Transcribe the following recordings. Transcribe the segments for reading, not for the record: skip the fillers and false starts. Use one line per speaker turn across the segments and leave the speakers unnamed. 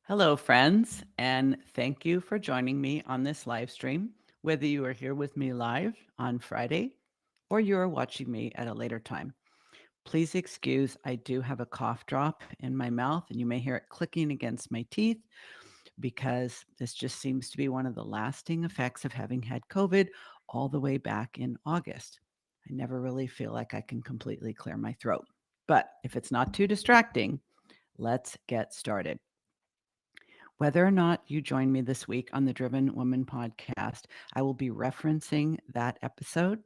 Hello, friends, and thank you for joining me on this live stream, whether you are here with me live on Friday or you are watching me at a later time. Please excuse, I do have a cough drop in my mouth, and you may hear it clicking against my teeth because this just seems to be one of the lasting effects of having had COVID all the way back in August. I never really feel like I can completely clear my throat. But if it's not too distracting, let's get started. Whether or not you join me this week on the Driven Woman podcast, I will be referencing that episode.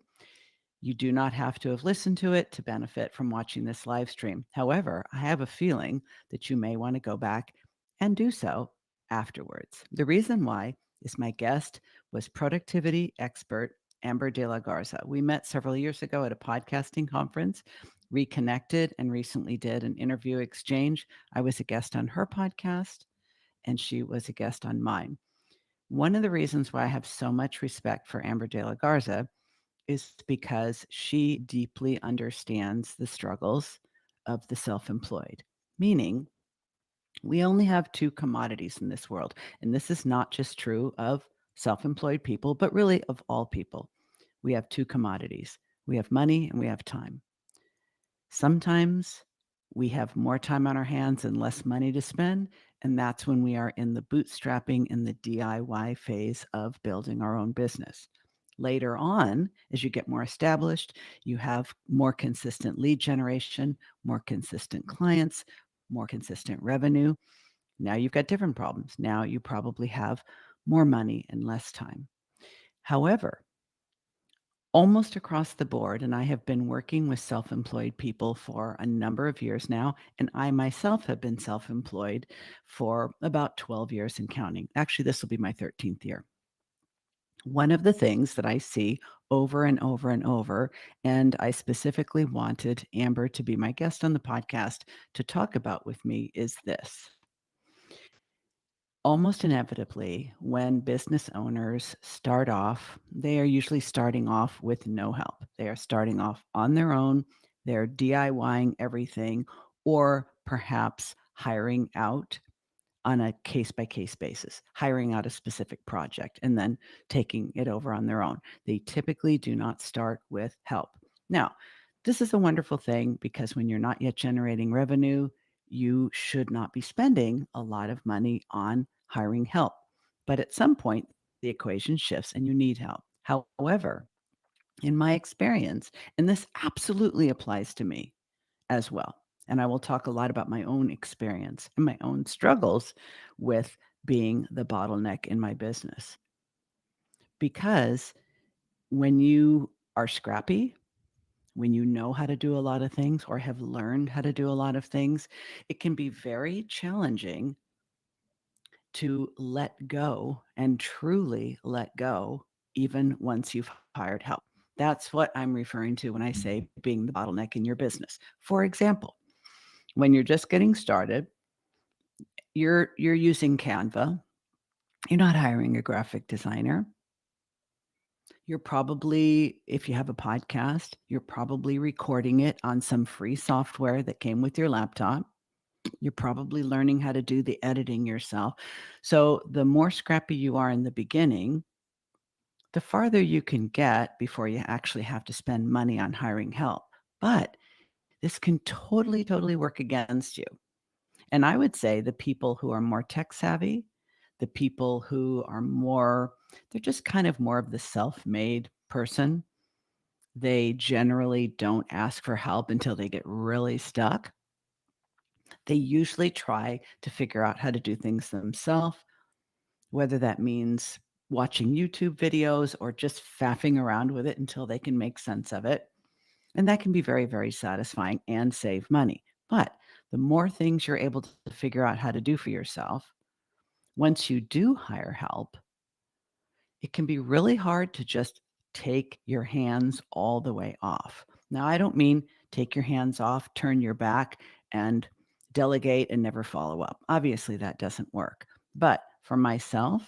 You do not have to have listened to it to benefit from watching this live stream. However, I have a feeling that you may want to go back and do so afterwards. The reason why is my guest was productivity expert Amber de la Garza. We met several years ago at a podcasting conference, reconnected, and recently did an interview exchange. I was a guest on her podcast and she was a guest on mine. One of the reasons why I have so much respect for Amber de la Garza is because she deeply understands the struggles of the self employed, meaning we only have two commodities in this world. And this is not just true of self employed people, but really of all people. We have two commodities, we have money and we have time. Sometimes we have more time on our hands and less money to spend. And that's when we are in the bootstrapping and the DIY phase of building our own business. Later on, as you get more established, you have more consistent lead generation, more consistent clients, more consistent revenue. Now you've got different problems. Now you probably have more money and less time. However, almost across the board, and I have been working with self employed people for a number of years now. And I myself have been self employed for about 12 years and counting. Actually, this will be my 13th year. One of the things that I see over and over and over, and I specifically wanted Amber to be my guest on the podcast to talk about with me, is this. Almost inevitably, when business owners start off, they are usually starting off with no help. They are starting off on their own, they're DIYing everything, or perhaps hiring out on a case by case basis, hiring out a specific project and then taking it over on their own. They typically do not start with help. Now, this is a wonderful thing because when you're not yet generating revenue, you should not be spending a lot of money on hiring help. But at some point, the equation shifts and you need help. However, in my experience, and this absolutely applies to me as well. And I will talk a lot about my own experience and my own struggles with being the bottleneck in my business. Because when you are scrappy, when you know how to do a lot of things or have learned how to do a lot of things, it can be very challenging to let go and truly let go, even once you've hired help. That's what I'm referring to when I say being the bottleneck in your business. For example, when you're just getting started, you're using Canva. You're not hiring a graphic designer. You're probably, if you have a podcast, you're probably recording it on some free software that came with your laptop. You're probably learning how to do the editing yourself. So the more scrappy you are in the beginning, the farther you can get before you actually have to spend money on hiring help. But this can totally, totally work against you. And I would say the people who are more tech savvy, the people who are more, they're just kind of more of the self made person. They generally don't ask for help until they get really stuck. They usually try to figure out how to do things themselves, whether that means watching YouTube videos or just faffing around with it until they can make sense of it. And that can be very, very satisfying and save money. But the more things you're able to figure out how to do for yourself, once you do hire help, it can be really hard to just take your hands all the way off. Now, I don't mean take your hands off, turn your back, and delegate and never follow up. Obviously, that doesn't work. But for myself,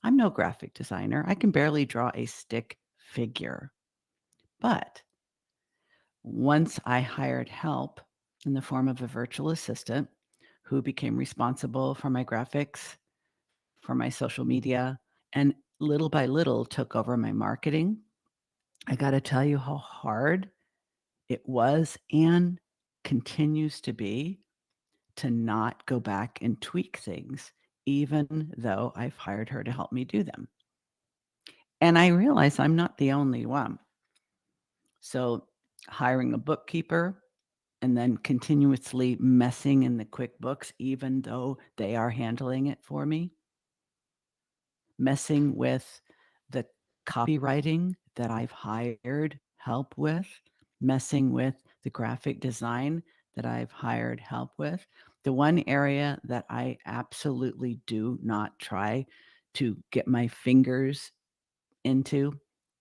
I'm no graphic designer. I can barely draw a stick figure. But once I hired help in the form of a virtual assistant who became responsible for my graphics, for my social media, and little by little took over my marketing. I got to tell you how hard it was and continues to be to not go back and tweak things, even though I've hired her to help me do them. And I realize I'm not the only one. So, hiring a bookkeeper and then continuously messing in the QuickBooks, even though they are handling it for me, messing with the copywriting that I've hired help with, messing with the graphic design that I've hired help with. The one area that I absolutely do not try to get my fingers into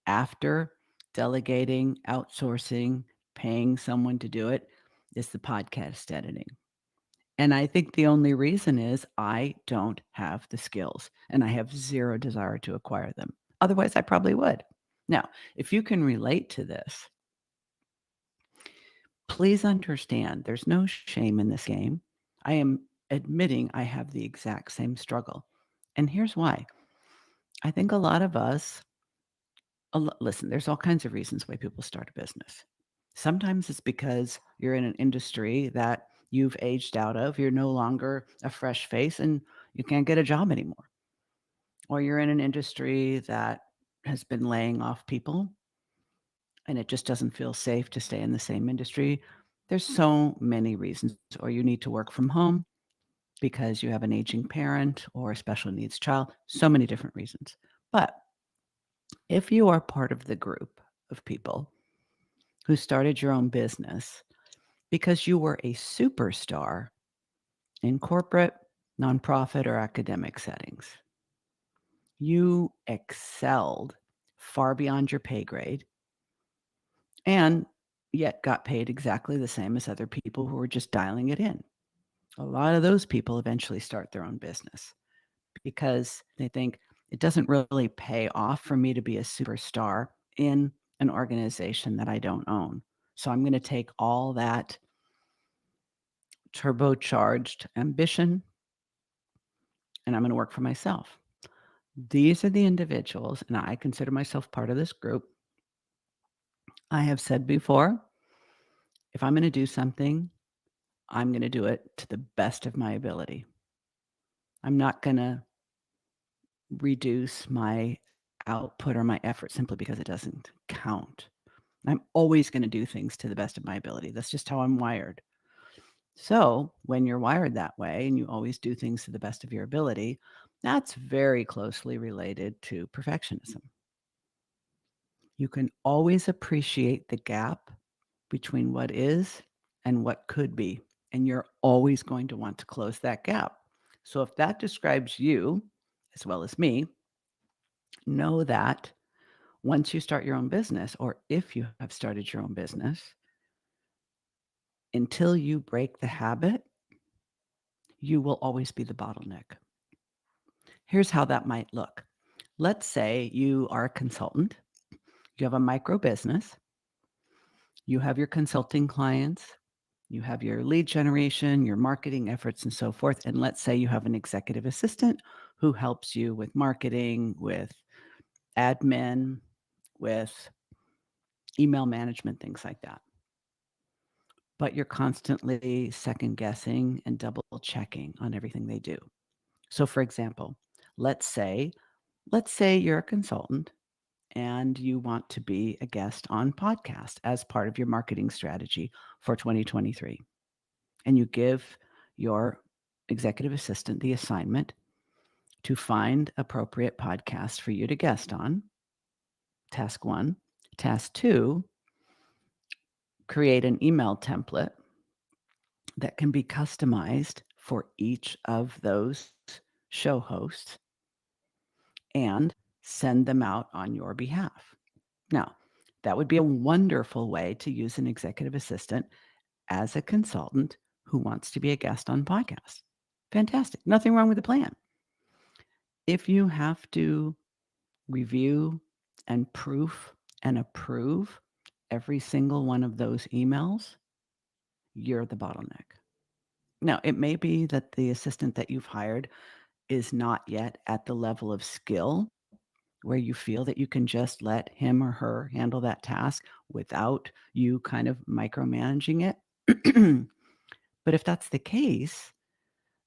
after delegating, outsourcing, paying someone to do it is the podcast editing. And I think the only reason is I don't have the skills and I have zero desire to acquire them. Otherwise, I probably would. Now, if you can relate to this, please understand there's no shame in this game. I am admitting I have the exact same struggle. And here's why. I think a lot of us, listen, there's all kinds of reasons why people start a business. Sometimes it's because you're in an industry that you've aged out of, you're no longer a fresh face and you can't get a job anymore. Or you're in an industry that has been laying off people and it just doesn't feel safe to stay in the same industry. There's so many reasons. Or you need to work from home because you have an aging parent or a special needs child. So many different reasons. But if you are part of the group of people who started your own business because you were a superstar in corporate, nonprofit, or academic settings, you excelled far beyond your pay grade and yet got paid exactly the same as other people who were just dialing it in. A lot of those people eventually start their own business because they think it doesn't really pay off for me to be a superstar in an organization that I don't own. So I'm going to take all that turbocharged ambition and I'm going to work for myself. These are the individuals, and I consider myself part of this group. I have said before, if I'm going to do something, I'm going to do it to the best of my ability. I'm not going to reduce my output or my effort simply because it doesn't count. I'm always going to do things to the best of my ability. That's just how I'm wired. So, when you're wired that way and you always do things to the best of your ability, that's very closely related to perfectionism. You can always appreciate the gap between what is and what could be, and you're always going to want to close that gap. So, if that describes you as well as me, know that once you start your own business, or if you have started your own business, until you break the habit, you will always be the bottleneck. Here's how that might look. Let's say you are a consultant, you have a micro business, you have your consulting clients, you have your lead generation, your marketing efforts, and so forth. And let's say you have an executive assistant who helps you with marketing, with admin, with email management, things like that. But you're constantly second guessing and double checking on everything they do. So for example, let's say you're a consultant and you want to be a guest on podcast as part of your marketing strategy for 2023. And you give your executive assistant the assignment to find appropriate podcasts for you to guest on. Task 1. Task 2, create an email template that can be customized for each of those show hosts and send them out on your behalf. Now, that would be a wonderful way to use an executive assistant as a consultant who wants to be a guest on podcasts. Fantastic. Nothing wrong with the plan. If you have to review and proof and approve every single one of those emails, you're the bottleneck. Now, it may be that the assistant that you've hired is not yet at the level of skill where you feel that you can just let him or her handle that task without you kind of micromanaging it. But if that's the case,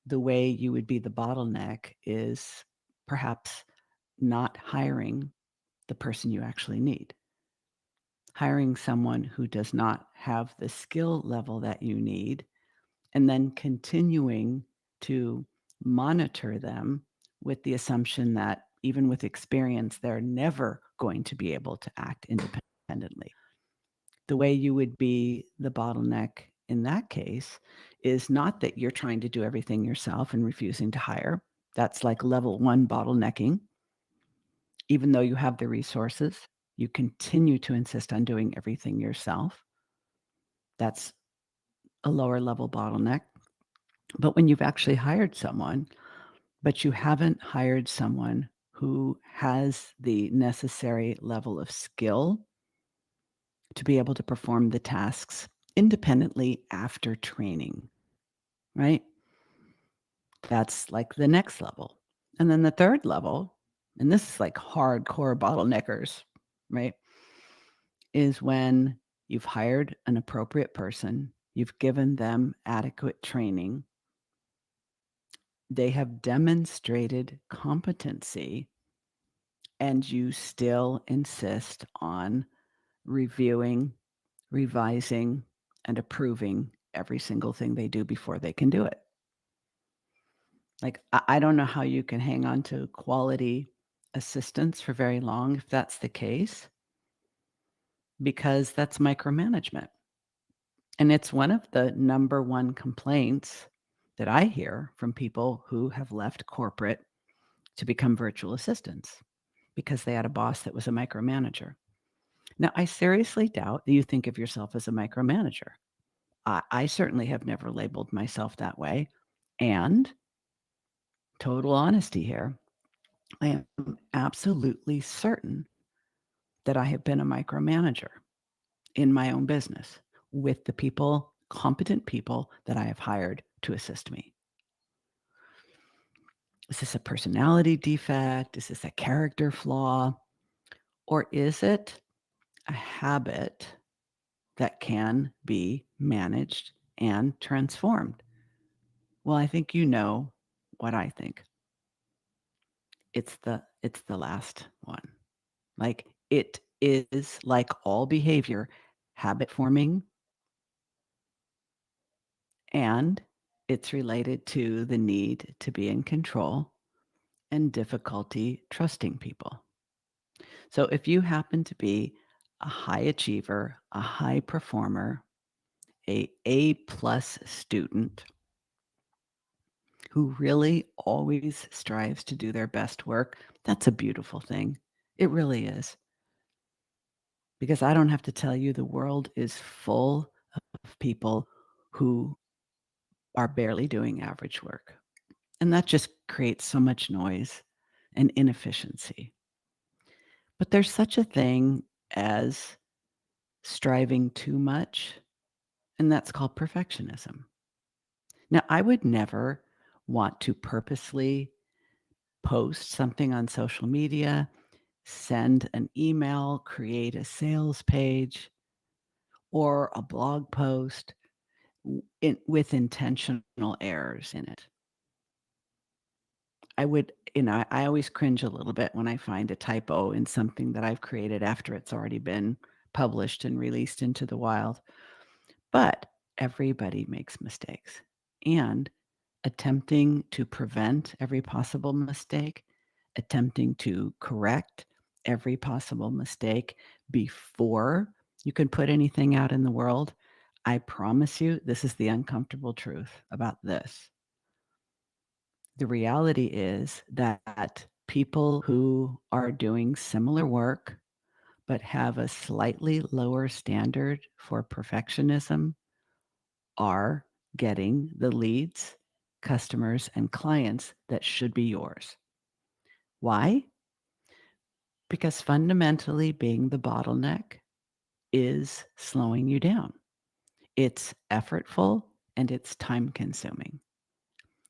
the way you would be the bottleneck is perhaps not hiring the person you actually need. Hiring someone who does not have the skill level that you need, and then continuing to monitor them with the assumption that even with experience, they're never going to be able to act independently. The way you would be the bottleneck in that case is not that you're trying to do everything yourself and refusing to hire. That's like level one bottlenecking. Even though you have the resources, you continue to insist on doing everything yourself. That's a lower level bottleneck. But when you've actually hired someone, but you haven't hired someone who has the necessary level of skill to be able to perform the tasks independently after training, right? That's like the next level. And then the third level, and this is like hardcore bottleneckers, right? Is when you've hired an appropriate person, you've given them adequate training, they have demonstrated competency, and you still insist on reviewing, revising, and approving every single thing they do before they can do it. Like, I don't know how you can hang on to quality assistance for very long if that's the case, because that's micromanagement. And it's one of the number one complaints that I hear from people who have left corporate to become virtual assistants because they had a boss that was a micromanager. Now, I seriously doubt that you think of yourself as a micromanager. I certainly have never labeled myself that way. And total honesty here, I am absolutely certain that I have been a micromanager in my own business with the people, competent people that I have hired to assist me. Is this a personality defect? Is this a character flaw? Or is it a habit that can be managed and transformed? Well, I think you know what I think. It's the last one. Like, it is like all behavior, habit forming, and it's related to the need to be in control and difficulty trusting people. So if you happen to be a high achiever, a high performer, a A+ student who really always strives to do their best work, that's a beautiful thing. It really is. Because I don't have to tell you, the world is full of people who are barely doing average work. And that just creates so much noise and inefficiency. But there's such a thing as striving too much, and that's called perfectionism. Now, I would never want to purposely post something on social media, send an email, create a sales page, or a blog post with intentional errors in it. I always cringe a little bit when I find a typo in something that I've created after it's already been published and released into the wild. But everybody makes mistakes. And attempting to prevent every possible mistake, attempting to correct every possible mistake before you can put anything out in the world, I promise you, this is the uncomfortable truth about this. The reality is that people who are doing similar work but have a slightly lower standard for perfectionism are getting the leads, customers, and clients that should be yours. Why? Because fundamentally, being the bottleneck is slowing you down. It's effortful, and it's time consuming.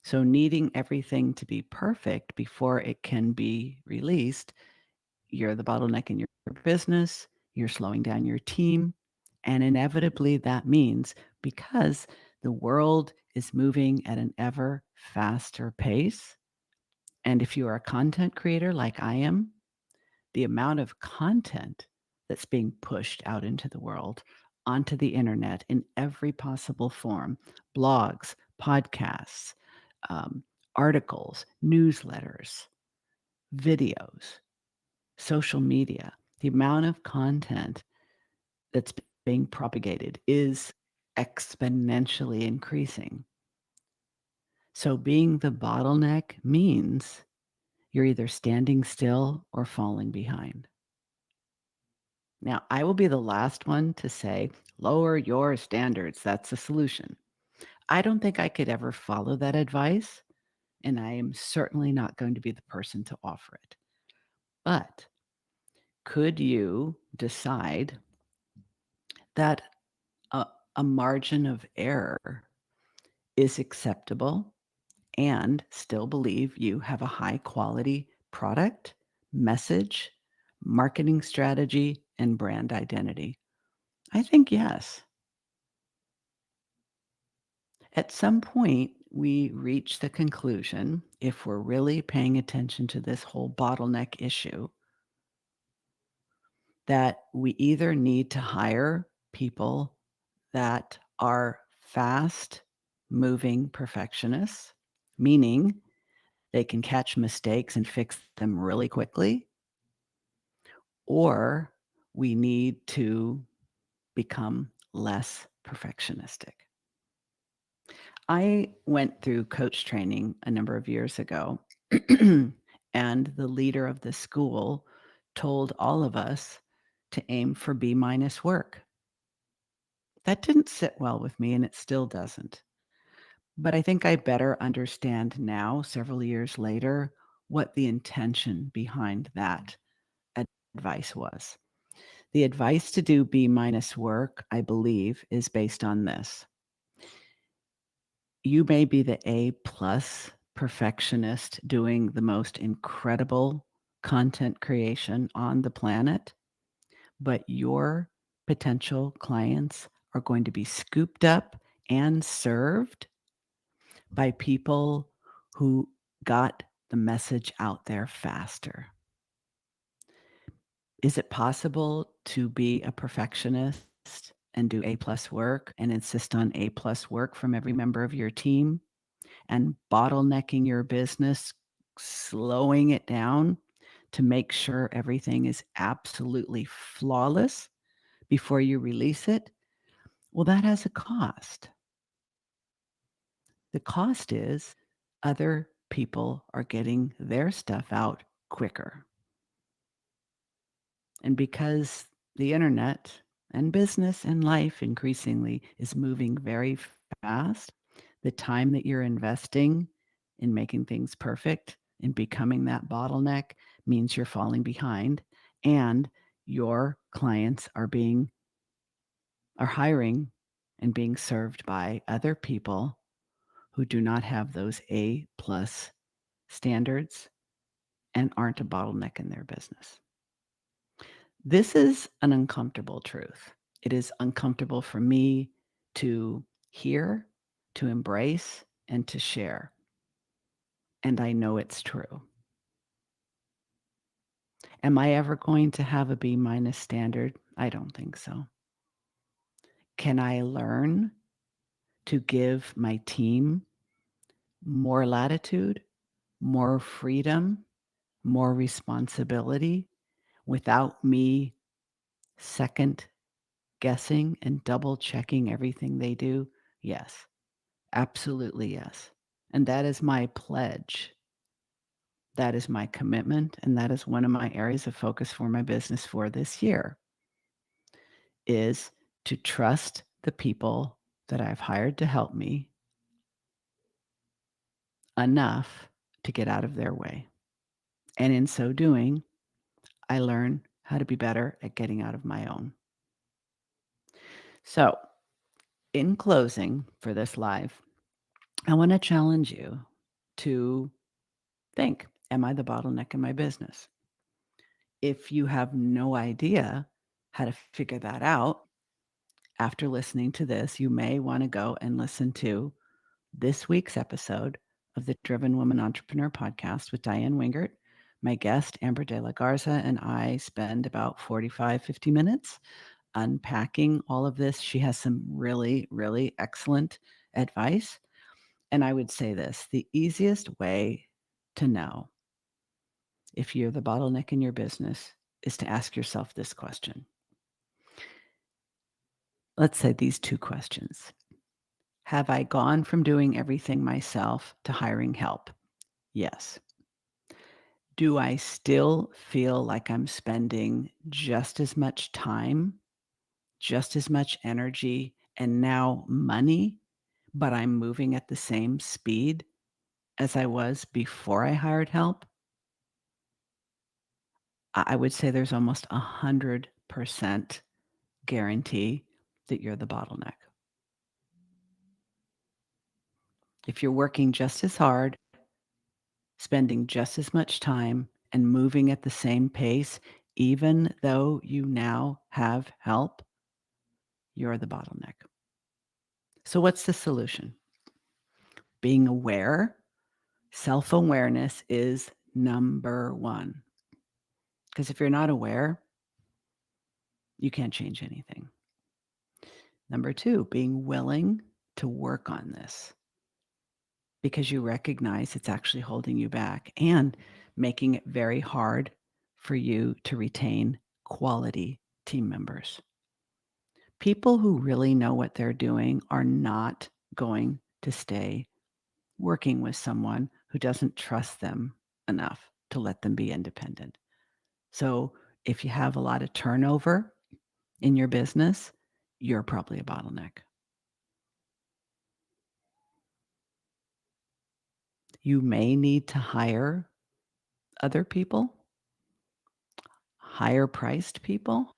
So, needing everything to be perfect before it can be released, you're the bottleneck in your business, you're slowing down your team. And inevitably, that means because the world is moving at an ever faster pace. And if you are a content creator like I am, the amount of content that's being pushed out into the world, onto the internet in every possible form, blogs, podcasts, um, articles, newsletters, videos, social media, the amount of content that's being propagated is exponentially increasing. So being the bottleneck means you're either standing still or falling behind. Now, I will be the last one to say, lower your standards. That's the solution. I don't think I could ever follow that advice, and I am certainly not going to be the person to offer it. But could you decide that a, a margin of error is acceptable and still believe you have a high quality product, message, marketing strategy, and brand identity? I think yes. At some point, we reach the conclusion, if we're really paying attention to this whole bottleneck issue, that we either need to hire people that are fast moving perfectionists, meaning they can catch mistakes and fix them really quickly, or we need to become less perfectionistic. I went through coach training a number of years ago, and the leader of the school told all of us to aim for B minus work. That didn't sit well with me, and it still doesn't. But I think I better understand now, several years later, what the intention behind that advice was. The advice to do B minus work, I believe, is based on this. You may be the A plus perfectionist doing the most incredible content creation on the planet, but your potential clients are going to be scooped up and served by people who got the message out there faster. Is it possible to be a perfectionist and do A plus work and insist on A plus work from every member of your team and bottlenecking your business, slowing it down to make sure everything is absolutely flawless before you release it? Well, that has a cost. The cost is other people are getting their stuff out quicker. And because the internet and business and life increasingly is moving very fast, the time that you're investing in making things perfect and becoming that bottleneck means you're falling behind, and your clients are hiring and being served by other people who do not have those A plus standards and aren't a bottleneck in their business. This is an uncomfortable truth. It is uncomfortable for me to hear, to embrace, and to share. And I know it's true. Am I ever going to have a B minus standard? I don't think so. Can I learn to give my team more latitude, more freedom, more responsibility without me second guessing and double checking everything they do? Yes, absolutely yes. And that is my pledge. That is my commitment. And that is one of my areas of focus for my business for this year, is to trust the people that I've hired to help me enough to get out of their way. And in so doing, I learn how to be better at getting out of my own. So In closing for this live, I want to challenge you to think, am I the bottleneck in my business? If you have no idea how to figure that out, after listening to this, you may want to go and listen to this week's episode of the Driven Woman Entrepreneur podcast with Diane Wingert. My guest, Amber De La Garza, and I spend about 45, 50 minutes unpacking all of this. She has some really, really excellent advice. And I would say this, the easiest way to know if you're the bottleneck in your business is to ask yourself this question. Let's say these two questions. Have I gone from doing everything myself to hiring help? Yes. Do I still feel like I'm spending just as much time, just as much energy, and now money, but I'm moving at the same speed as I was before I hired help? I would say there's almost 100% guarantee that you're the bottleneck. If you're working just as hard, spending just as much time, and moving at the same pace, even though you now have help, you're the bottleneck. So, what's the solution? Being aware, self awareness is number one. Because if you're not aware, you can't change anything. Number two, being willing to work on this because you recognize it's actually holding you back and making it very hard for you to retain quality team members. People who really know what they're doing are not going to stay working with someone who doesn't trust them enough to let them be independent. So if you have a lot of turnover in your business, you're probably a bottleneck. You may need to hire other people, higher priced people,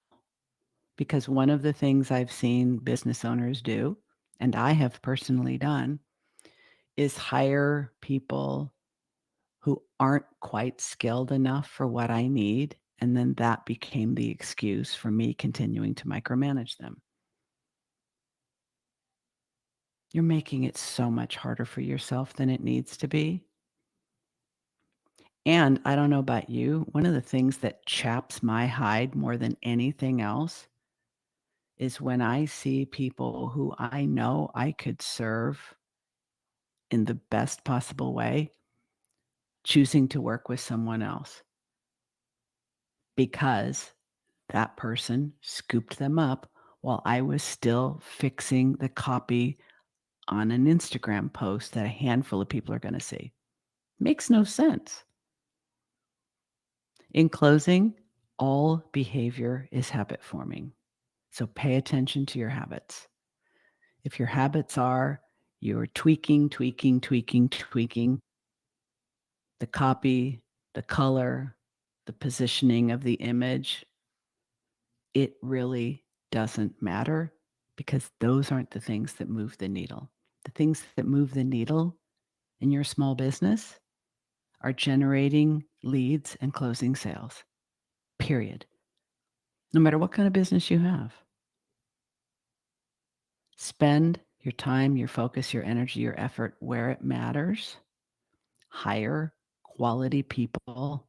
because one of the things I've seen business owners do, and I have personally done, is hire people who aren't quite skilled enough for what I need. And then that became the excuse for me continuing to micromanage them. You're making it so much harder for yourself than it needs to be. And I don't know about you, one of the things that chaps my hide more than anything else is when I see people who I know I could serve in the best possible way choosing to work with someone else because that person scooped them up while I was still fixing the copy on an Instagram post that a handful of people are going to see. Makes no sense. In closing, all behavior is habit forming. So pay attention to your habits. If your habits are you're tweaking the copy, the color, the positioning of the image, it really doesn't matter because those aren't the things that move the needle. The things that move the needle in your small business are generating leads and closing sales, period. No matter what kind of business you have. Spend your time, your focus, your energy, your effort where it matters. Hire quality people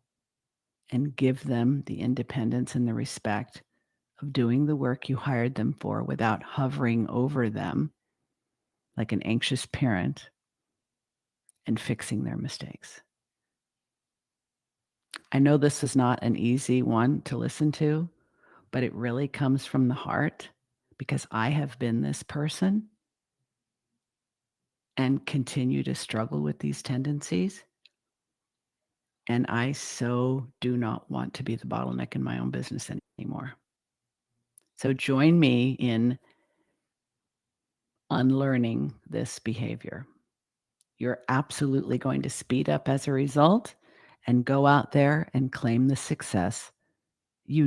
and give them the independence and the respect of doing the work you hired them for without hovering over them like an anxious parent and fixing their mistakes. I know this is not an easy one to listen to, but it really comes from the heart because I have been this person and continue to struggle with these tendencies. And I so do not want to be the bottleneck in my own business anymore. So join me in unlearning this behavior. You're absolutely going to speed up as a result and go out there and claim the success you